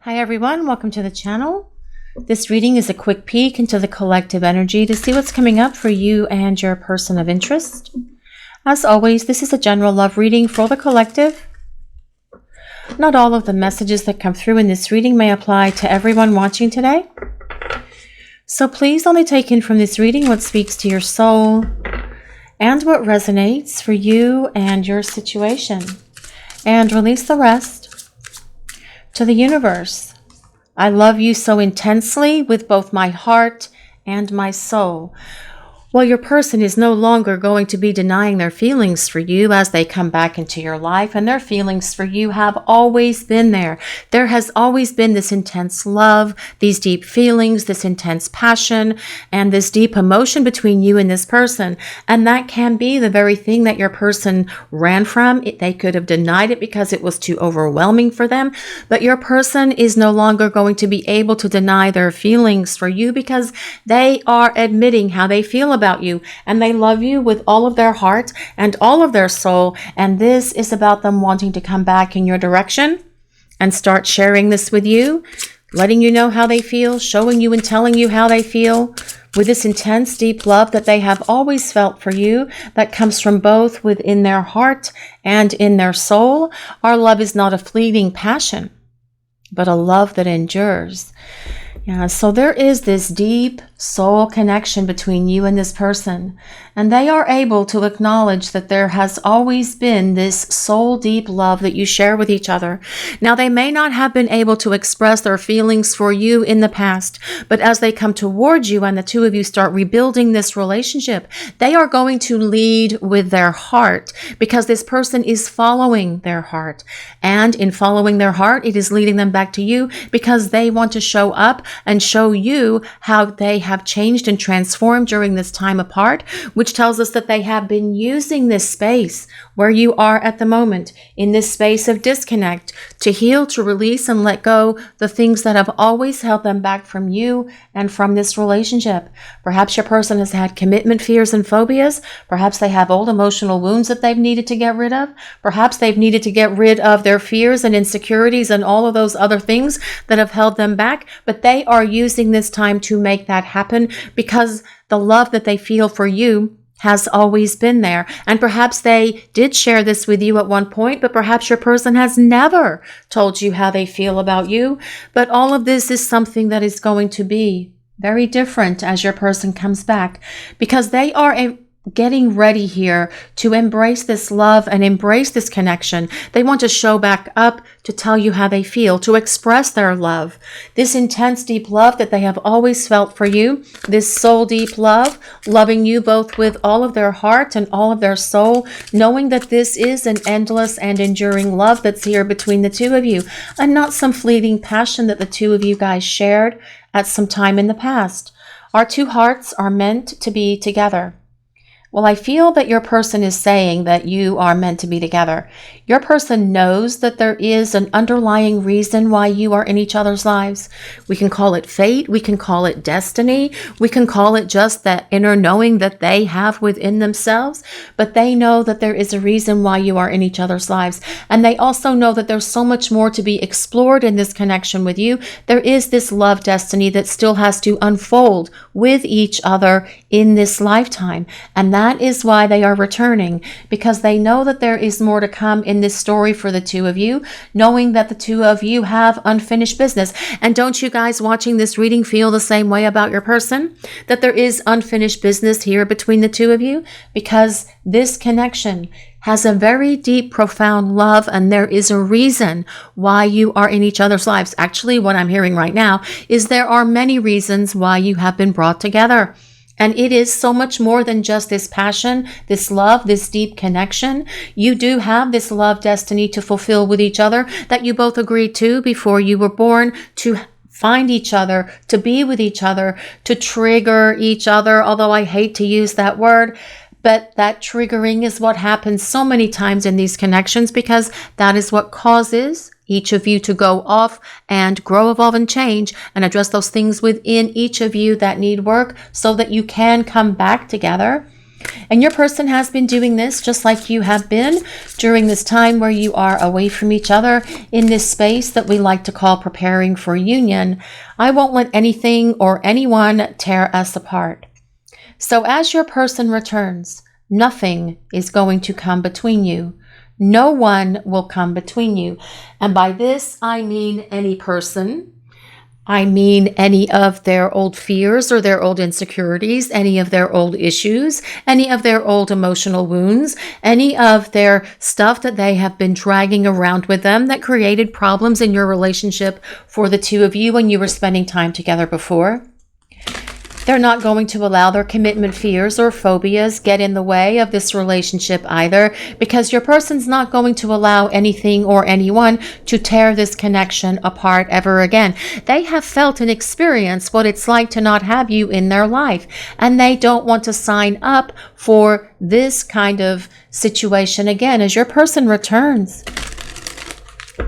Hi everyone, welcome to the channel. This reading is a quick peek into the collective energy to see what's coming up for you and your person of interest. As always, this is a general love reading for the collective. Not all of the messages that come through in this reading may apply to everyone watching today. So please only take in from this reading what speaks to your soul and what resonates for you and your situation. And release the rest to the universe. I love you so intensely with both my heart and my soul. Well, your person is no longer going to be denying their feelings for you as they come back into your life, and their feelings for you have always been there. There has always been this intense love, these deep feelings, this intense passion, and this deep emotion between you and this person. And that can be the very thing that your person ran from. They could have denied it because it was too overwhelming for them, but your person is no longer going to be able to deny their feelings for you because they are admitting how they feel about you, and they love you with all of their heart and all of their soul. And this is about them wanting to come back in your direction and start sharing this with you, letting you know how they feel, showing you and telling you how they feel with this intense, deep love that they have always felt for you, that comes from both within their heart and in their soul. Our love is not a fleeting passion, but a love that endures. Yeah, so there is this deep soul connection between you and this person, and they are able to acknowledge that there has always been this soul deep love that you share with each other. Now, they may not have been able to express their feelings for you in the past, but as they come towards you and the two of you start rebuilding this relationship, they are going to lead with their heart because this person is following their heart. And in following their heart, it is leading them back to you because they want to show up and show you how they have changed and transformed during this time apart, which tells us that they have been using this space where you are at the moment, in this space of disconnect, to heal, to release, and let go the things that have always held them back from you and from this relationship. Perhaps your person has had commitment fears and phobias. Perhaps they have old emotional wounds that they've needed to get rid of. Perhaps they've needed to get rid of their fears and insecurities and all of those other things that have held them back. But they are using this time to make that happen because the love that they feel for you has always been there. And perhaps they did share this with you at one point, but perhaps your person has never told you how they feel about you. But all of this is something that is going to be very different as your person comes back because they are getting ready here to embrace this love and embrace this connection. They want to show back up to tell you how they feel, to express their love. This intense, deep love that they have always felt for you, this soul deep love, loving you both with all of their heart and all of their soul, knowing that this is an endless and enduring love that's here between the two of you, and not some fleeting passion that the two of you guys shared at some time in the past. Our two hearts are meant to be together. Well, I feel that your person is saying that you are meant to be together. Your person knows that there is an underlying reason why you are in each other's lives. We can call it fate. We can call it destiny. We can call it just that inner knowing that they have within themselves. But they know that there is a reason why you are in each other's lives. And they also know that there's so much more to be explored in this connection with you. There is this love destiny that still has to unfold with each other in this lifetime. And that is why they are returning, because they know that there is more to come in this story for the two of you, knowing that the two of you have unfinished business. And don't you guys watching this reading feel the same way about your person? That there is unfinished business here between the two of you? Because this connection has a very deep, profound love, and there is a reason why you are in each other's lives. Actually, what I'm hearing right now is there are many reasons why you have been brought together. And it is so much more than just this passion, this love, this deep connection. You do have this love destiny to fulfill with each other that you both agreed to before you were born, to find each other, to be with each other, to trigger each other, although I hate to use that word. But that triggering is what happens so many times in these connections because that is what causes each of you to go off and grow, evolve, and change and address those things within each of you that need work so that you can come back together. And your person has been doing this just like you have been during this time where you are away from each other in this space that we like to call preparing for union. I won't let anything or anyone tear us apart. So as your person returns, nothing is going to come between you. No one will come between you. And by this, I mean any person. I mean any of their old fears or their old insecurities, any of their old issues, any of their old emotional wounds, any of their stuff that they have been dragging around with them that created problems in your relationship for the two of you when you were spending time together before. They're not going to allow their commitment fears or phobias get in the way of this relationship either, because your person's not going to allow anything or anyone to tear this connection apart ever again. They have felt and experienced what it's like to not have you in their life, and they don't want to sign up for this kind of situation again as your person returns.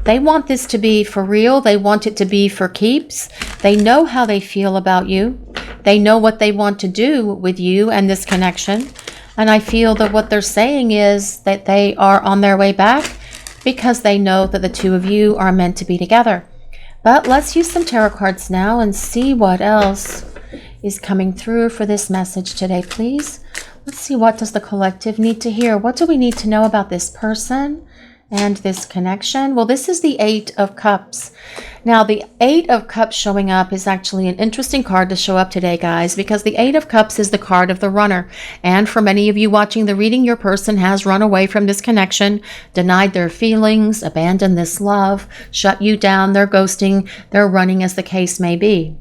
They want this to be for real. They want it to be for keeps. They know how they feel about you. They know what they want to do with you and this connection. And I feel that what they're saying is that they are on their way back because they know that the two of you are meant to be together. But let's use some tarot cards now and see what else is coming through for this message today, please. Let's see, what does the collective need to hear? What do we need to know about this person and this connection? Well, this is the 8 of Cups. Now, the 8 of Cups showing up is actually an interesting card to show up today, guys, because the 8 of Cups is the card of the runner. And for many of you watching the reading, your person has run away from this connection, denied their feelings, abandoned this love, shut you down, they're ghosting, they're running, as the case may be.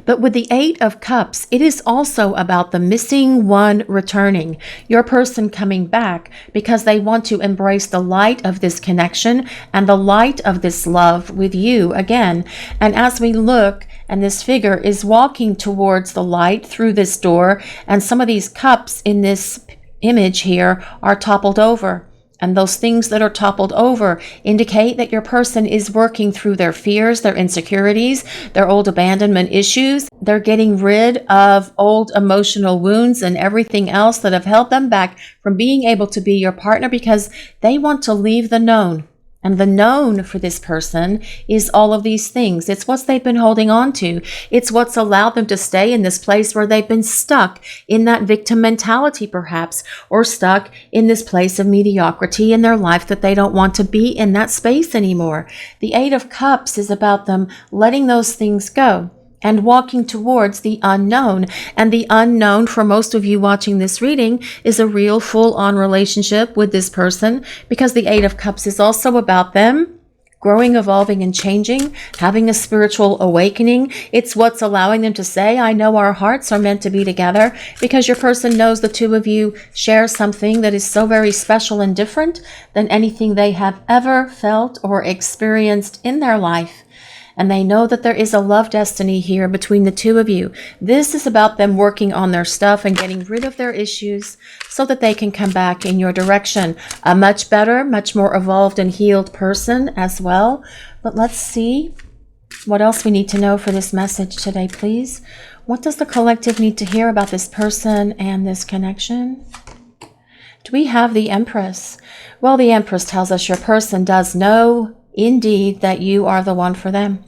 But with the 8 of Cups, it is also about the missing one returning, your person coming back because they want to embrace the light of this connection and the light of this love with you again. And as we look, and this figure is walking towards the light through this door, and some of these cups in this image here are toppled over. And those things that are toppled over indicate that your person is working through their fears, their insecurities, their old abandonment issues. They're getting rid of old emotional wounds and everything else that have held them back from being able to be your partner because they want to leave the known. And the known for this person is all of these things. It's what they've been holding on to. It's what's allowed them to stay in this place where they've been stuck in that victim mentality, perhaps, or stuck in this place of mediocrity in their life that they don't want to be in that space anymore. The 8 of Cups is about them letting those things go and walking towards the unknown. And the unknown for most of you watching this reading is a real full-on relationship with this person, because the 8 of Cups is also about them growing, evolving, and changing, having a spiritual awakening. It's what's allowing them to say, I know our hearts are meant to be together, because your person knows the two of you share something that is so very special and different than anything they have ever felt or experienced in their life. And they know that there is a love destiny here between the two of you. This is about them working on their stuff and getting rid of their issues so that they can come back in your direction. A much better, much more evolved and healed person as well. But let's see what else we need to know for this message today, please. What does the collective need to hear about this person and this connection? Do we have the Empress? Well, the Empress tells us your person does know indeed that you are the one for them.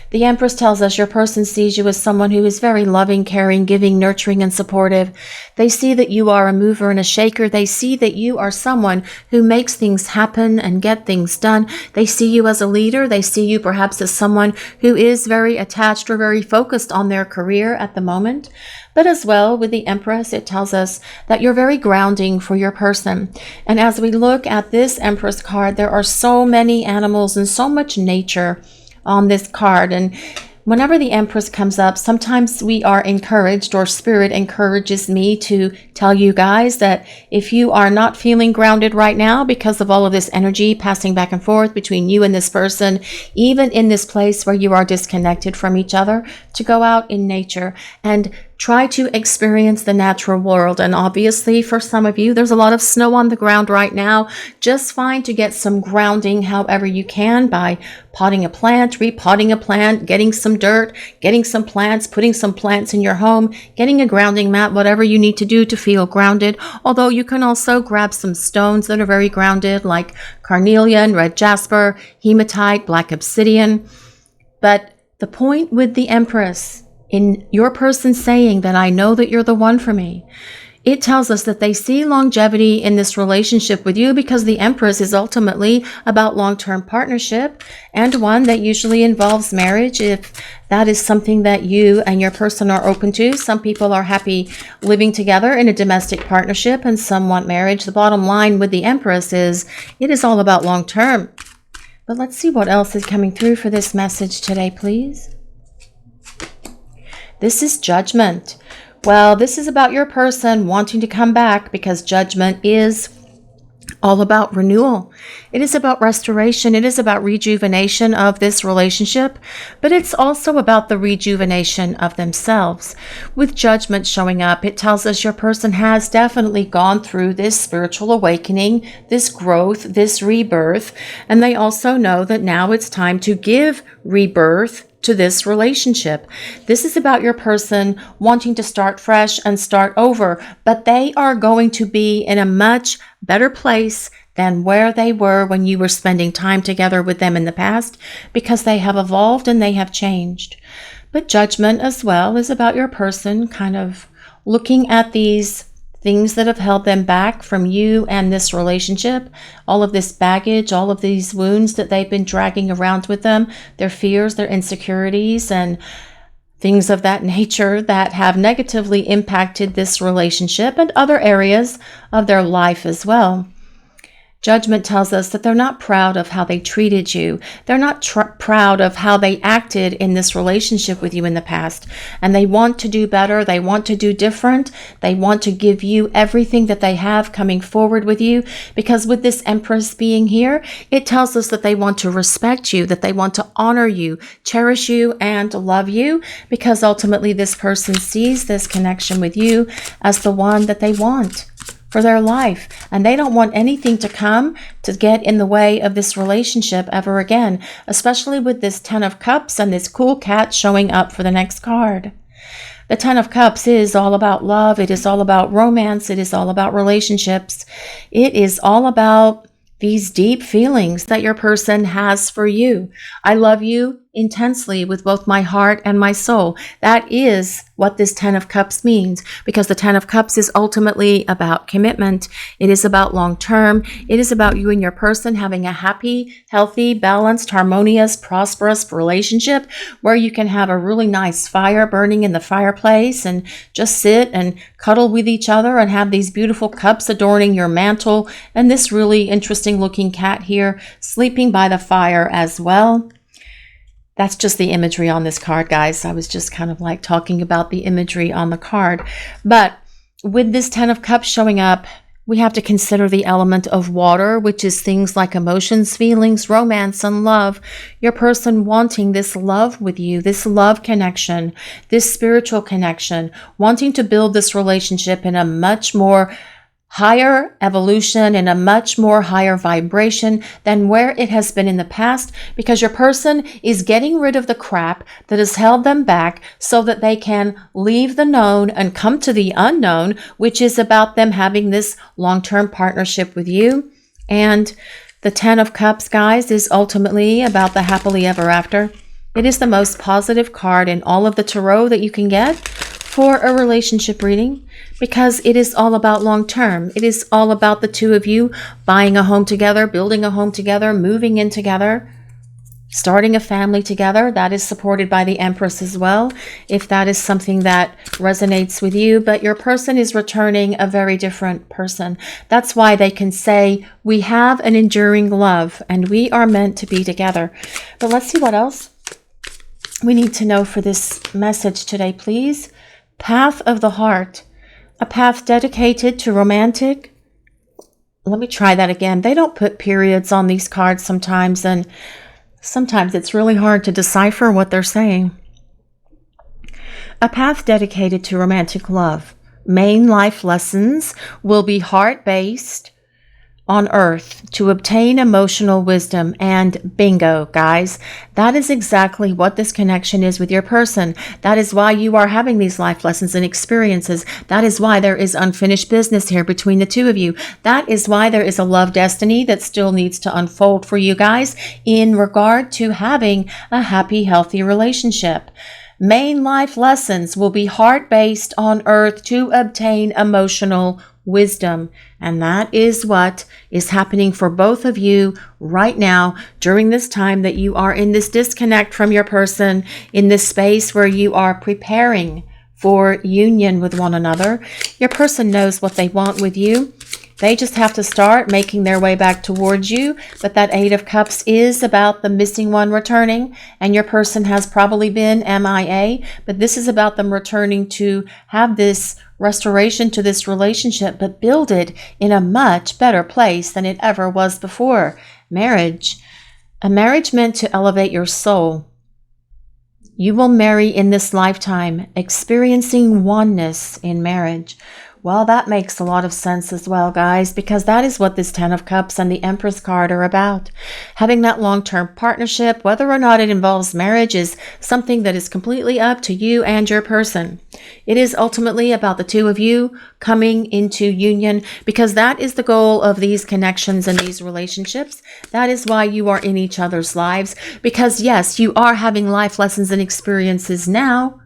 The Empress tells us your person sees you as someone who is very loving, caring, giving, nurturing, and supportive. They see that you are a mover and a shaker. They see that you are someone who makes things happen and get things done. They see you as a leader. They see you perhaps as someone who is very attached or very focused on their career at the moment. But as well, with the Empress, it tells us that you're very grounding for your person. And as we look at this Empress card, there are so many animals and so much nature on this card. And whenever the Empress comes up, sometimes we are encouraged, or Spirit encourages me to tell you guys that if you are not feeling grounded right now because of all of this energy passing back and forth between you and this person, even in this place where you are disconnected from each other, to go out in nature and Try to experience the natural world. And obviously, for some of you, there's a lot of snow on the ground right now. Just fine to get some grounding however you can by potting a plant, repotting a plant, getting some dirt, getting some plants, putting some plants in your home, getting a grounding mat, whatever you need to do to feel grounded. Although you can also grab some stones that are very grounded, like carnelian, red jasper, hematite, black obsidian. But the point with the Empress, in your person saying that I know that you're the one for me, it tells us that they see longevity in this relationship with you, because the Empress is ultimately about long-term partnership, and one that usually involves marriage if that is something that you and your person are open to. Some people are happy living together in a domestic partnership and some want marriage. The bottom line with the Empress is it is all about long-term. But let's see what else is coming through for this message today, please. This is Judgment. Well, this is about your person wanting to come back, because Judgment is all about renewal. It is about restoration. It is about rejuvenation of this relationship, but it's also about the rejuvenation of themselves. With Judgment showing up, it tells us your person has definitely gone through this spiritual awakening, this growth, this rebirth, and they also know that now it's time to give rebirth to this relationship. This is about your person wanting to start fresh and start over, but they are going to be in a much better place than where they were when you were spending time together with them in the past, because they have evolved and they have changed. But Judgment as well is about your person kind of looking at these things that have held them back from you and this relationship, all of this baggage, all of these wounds that they've been dragging around with them, their fears, their insecurities, and things of that nature that have negatively impacted this relationship and other areas of their life as well. Judgment tells us that they're not proud of how they treated you. They're not proud of how they acted in this relationship with you in the past. And they want to do better. They want to do different. They want to give you everything that they have coming forward with you. Because with this Empress being here, it tells us that they want to respect you, that they want to honor you, cherish you, and love you. Because ultimately this person sees this connection with you as the one that they want for their life, and they don't want anything to come to get in the way of this relationship ever again, especially with this Ten of Cups and this cool cat showing up for the next card. The Ten of Cups is all about love. It is all about romance. It is all about relationships. It is all about these deep feelings that your person has for you. I love you intensely with both my heart and my soul. That is what this Ten of Cups means, because the Ten of Cups is ultimately about commitment. It is about long-term. It is about you and your person having a happy, healthy, balanced, harmonious, prosperous relationship where you can have a really nice fire burning in the fireplace and just sit and cuddle with each other and have these beautiful cups adorning your mantle, and this really interesting looking cat here sleeping by the fire as well. That's just the imagery on this card, guys. I was just kind of like talking about the imagery on the card. But with this Ten of Cups showing up, we have to consider the element of water, which is things like emotions, feelings, romance, and love. Your person wanting this love with you, this love connection, this spiritual connection, wanting to build this relationship in a much more higher evolution, in a much more higher vibration than where it has been in the past, because your person is getting rid of the crap that has held them back so that they can leave the known and come to the unknown, which is about them having this long-term partnership with you. And the Ten of Cups, guys, is ultimately about the happily ever after. It is the most positive card in all of the tarot that you can get for a relationship reading, because it is all about long-term. It is all about the two of you buying a home together, building a home together, moving in together, starting a family together. That is supported by the Empress as well, if that is something that resonates with you. But your person is returning a very different person. That's why they can say, we have an enduring love and we are meant to be together. But let's see what else we need to know for this message today, please. Path of the Heart, a path dedicated to romantic. Let me try that again. They don't put periods on these cards sometimes, and sometimes it's really hard to decipher what they're saying. A path dedicated to romantic love. Main life lessons will be heart-based on earth to obtain emotional wisdom. And bingo, guys, that is exactly what this connection is with your person. That is why you are having these life lessons and experiences. That is why there is unfinished business here between the two of you. That is why there is a love destiny that still needs to unfold for you guys in regard to having a happy, healthy relationship. Main life lessons will be heart-based on earth to obtain emotional wisdom. And that is what is happening for both of you right now during this time that you are in this disconnect from your person, in this space where you are preparing for union with one another. Your person knows what they want with you. They just have to start making their way back towards you. But that Eight of Cups is about the missing one returning, and your person has probably been MIA, but this is about them returning to have this restoration to this relationship, but build it in a much better place than it ever was before. Marriage. A marriage meant to elevate your soul. You will marry in this lifetime, experiencing oneness in marriage. Well, that makes a lot of sense as well, guys, because that is what this Ten of Cups and the Empress card are about. Having that long-term partnership, whether or not it involves marriage, is something that is completely up to you and your person. It is ultimately about the two of you coming into union, because that is the goal of these connections and these relationships. That is why you are in each other's lives, because yes, you are having life lessons and experiences now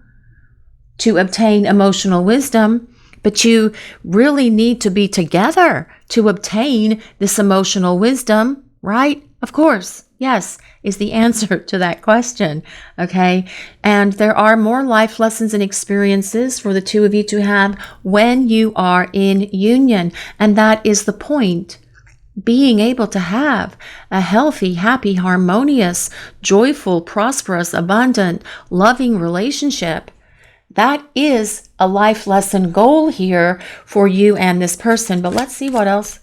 to obtain emotional wisdom, but you really need to be together to obtain this emotional wisdom, right? Of course, yes, is the answer to that question, okay? And there are more life lessons and experiences for the two of you to have when you are in union. And that is the point. Being able to have a healthy, happy, harmonious, joyful, prosperous, abundant, loving relationship. That is a life lesson goal here for you and this person. But let's see what else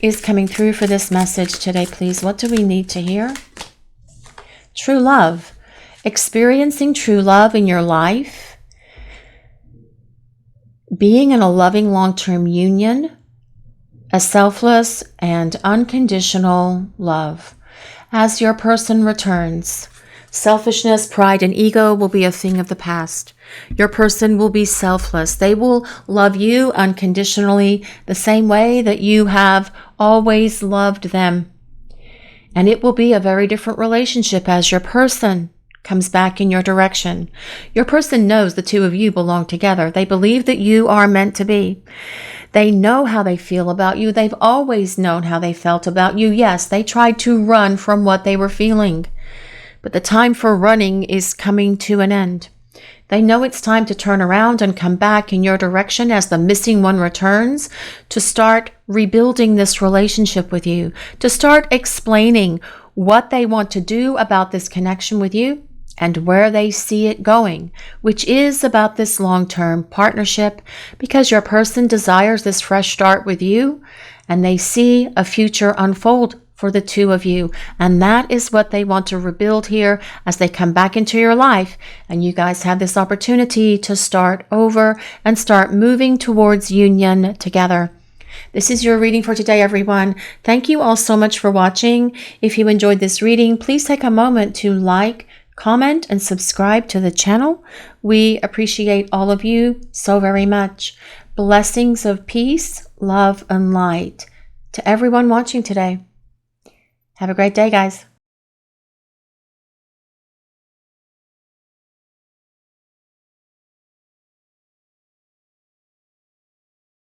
is coming through for this message today, please. What do we need to hear? True love. Experiencing true love in your life. Being in a loving long-term union. A selfless and unconditional love. As your person returns, selfishness, pride, and ego will be a thing of the past. Your person will be selfless. They will love you unconditionally the same way that you have always loved them. And it will be a very different relationship as your person comes back in your direction. Your person knows the two of you belong together. They believe that you are meant to be. They know how they feel about you. They've always known how they felt about you. Yes, they tried to run from what they were feeling. But the time for running is coming to an end. They know it's time to turn around and come back in your direction as the missing one returns, to start rebuilding this relationship with you, to start explaining what they want to do about this connection with you and where they see it going, which is about this long-term partnership, because your person desires this fresh start with you and they see a future unfold for the two of you. And that is what they want to rebuild here as they come back into your life. And you guys have this opportunity to start over and start moving towards union together. This is your reading for today, everyone. Thank you all so much for watching. If you enjoyed this reading, please take a moment to like, comment, and subscribe to the channel. We appreciate all of you so very much. Blessings of peace, love, and light to everyone watching today. Have a great day, guys.